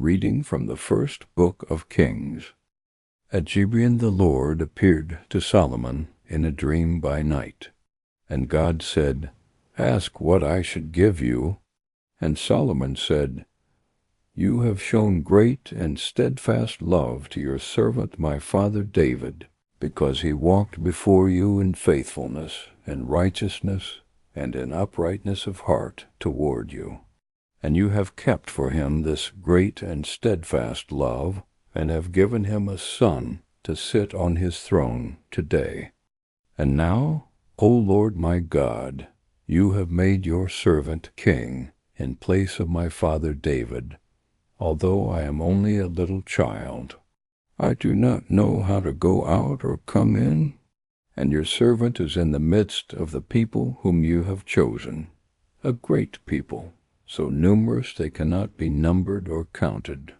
reading from the first book of Kings. At Gibeon the Lord appeared to Solomon in a dream by night. And God said, "Ask what I should give you." And Solomon said, "You have shown great and steadfast love to your servant my father David, because he walked before you in faithfulness and righteousness and in uprightness of heart toward you. And you have kept for him this great and steadfast love, and have given him a son to sit on his throne today. And now, O Lord my God, you have made your servant king in place of my father David, although I am only a little child. I do not know how to go out or come in, and your servant is in the midst of the people whom you have chosen, a great people, so numerous they cannot be numbered or counted.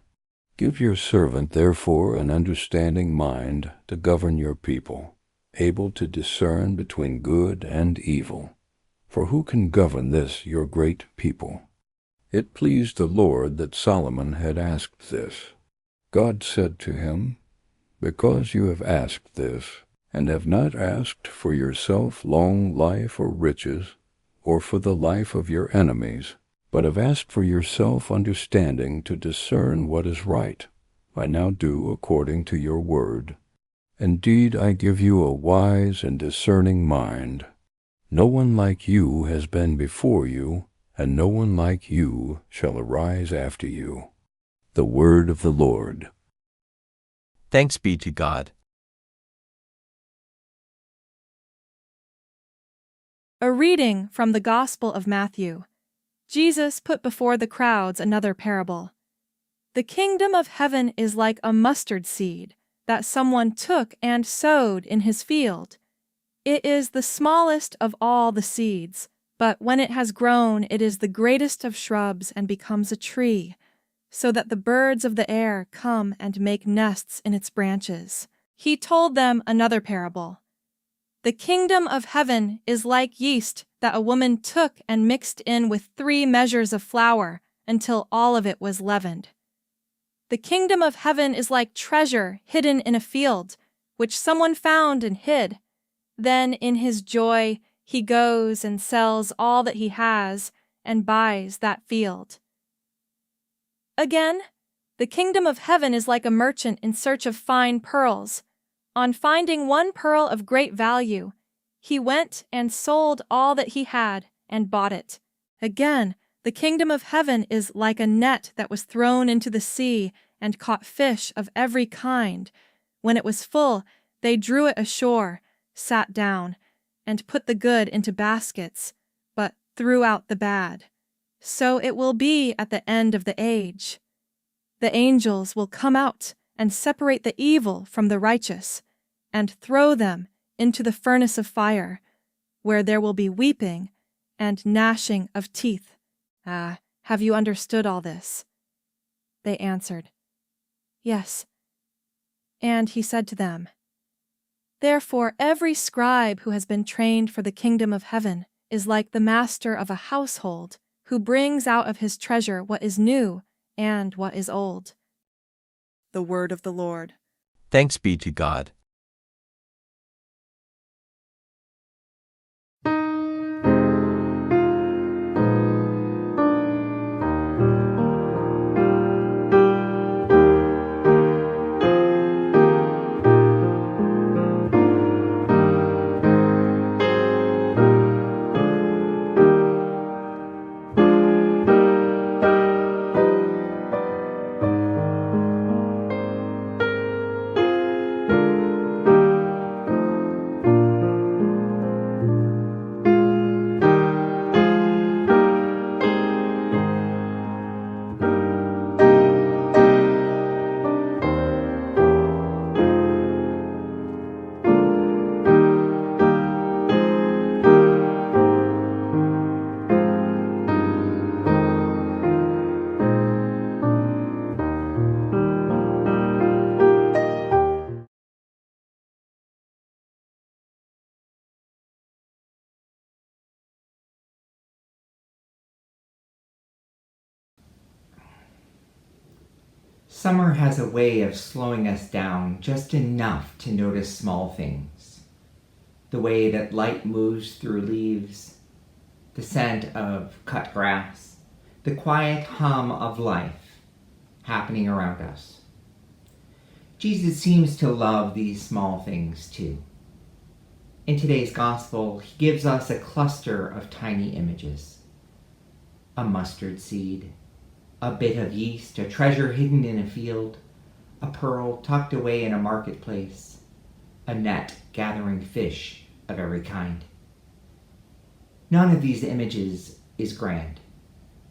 Give your servant, therefore, an understanding mind to govern your people, able to discern between good and evil. For who can govern this your great people?" It pleased the Lord that Solomon had asked this. God said to him, "Because you have asked this, and have not asked for yourself long life or riches, or for the life of your enemies, but have asked for yourself understanding to discern what is right, I now do according to your word. Indeed, I give you a wise and discerning mind. No one like you has been before you, and no one like you shall arise after you." The word of the Lord. Thanks be to God. A reading from the Gospel of Matthew. Jesus put before the crowds another parable. "The kingdom of heaven is like a mustard seed that someone took and sowed in his field. It is the smallest of all the seeds, but when it has grown, it is the greatest of shrubs and becomes a tree, so that the birds of the air come and make nests in its branches." He told them another parable. "The kingdom of heaven is like yeast that a woman took and mixed in with 3 measures of flour until all of it was leavened. The kingdom of heaven is like treasure hidden in a field, which someone found and hid. Then in his joy he goes and sells all that he has and buys that field." Again, the kingdom of heaven is like a merchant in search of fine pearls. On finding one pearl of great value, he went and sold all that he had and bought it. Again, the kingdom of heaven is like a net that was thrown into the sea and caught fish of every kind. When it was full, they drew it ashore, sat down, and put the good into baskets, but threw out the bad. So it will be at the end of the age. The angels will come out and separate the evil from the righteous, and throw them into the furnace of fire, where there will be weeping and gnashing of teeth. Have you understood all this?" They answered, "Yes." And he said to them, "Therefore every scribe who has been trained for the kingdom of heaven is like the master of a household, who brings out of his treasure what is new and what is old." The word of the Lord. Thanks be to God. Summer has a way of slowing us down just enough to notice small things. The way that light moves through leaves, the scent of cut grass, the quiet hum of life happening around us. Jesus seems to love these small things too. In today's gospel, he gives us a cluster of tiny images. A mustard seed, a bit of yeast, a treasure hidden in a field, a pearl tucked away in a marketplace, a net gathering fish of every kind. None of these images is grand.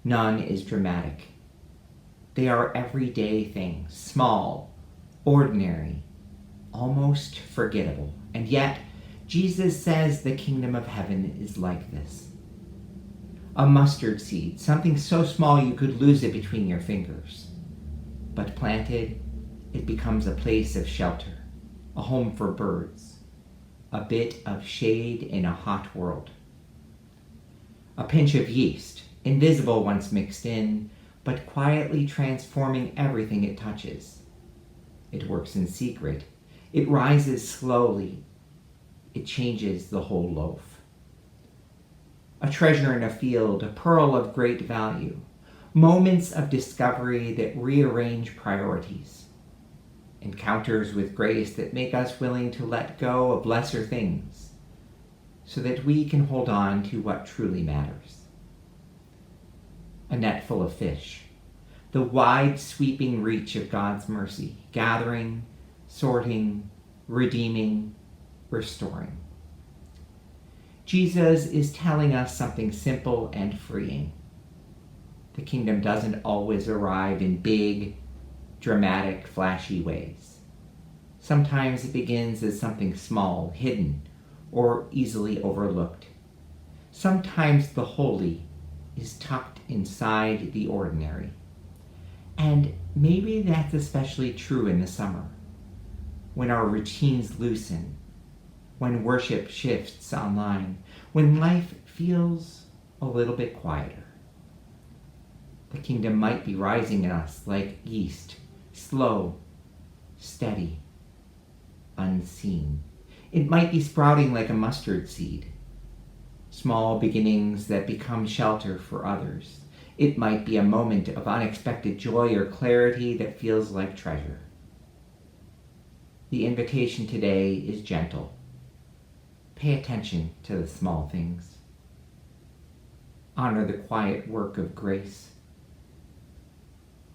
None is dramatic. They are everyday things, small, ordinary, almost forgettable. And yet, Jesus says the kingdom of heaven is like this. A mustard seed, something so small you could lose it between your fingers. But planted, it becomes a place of shelter, a home for birds, a bit of shade in a hot world. A pinch of yeast, invisible once mixed in, but quietly transforming everything it touches. It works in secret. It rises slowly. It changes the whole loaf. A treasure in a field, a pearl of great value, moments of discovery that rearrange priorities, encounters with grace that make us willing to let go of lesser things so that we can hold on to what truly matters. A net full of fish, the wide sweeping reach of God's mercy, gathering, sorting, redeeming, restoring. Jesus is telling us something simple and freeing. The kingdom doesn't always arrive in big, dramatic, flashy ways. Sometimes it begins as something small, hidden, or easily overlooked. Sometimes the holy is tucked inside the ordinary. And maybe that's especially true in the summer, when our routines loosen, when worship shifts online, when life feels a little bit quieter. The kingdom might be rising in us like yeast, slow, steady, unseen. It might be sprouting like a mustard seed, small beginnings that become shelter for others. It might be a moment of unexpected joy or clarity that feels like treasure. The invitation today is gentle. Pay attention to the small things. Honor the quiet work of grace.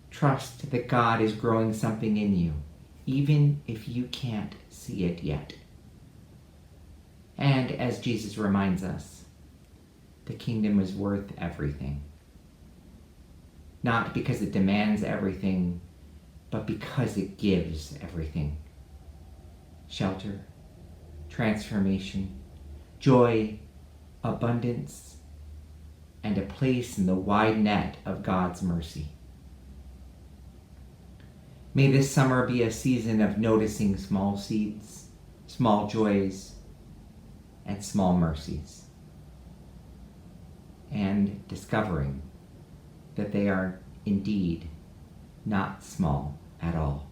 Trust that God is growing something in you, even if you can't see it yet. And as Jesus reminds us, the kingdom is worth everything. Not because it demands everything, but because it gives everything. Shelter, transformation, joy, abundance, and a place in the wide net of God's mercy. May this summer be a season of noticing small seeds, small joys, and small mercies, and discovering that they are indeed not small at all.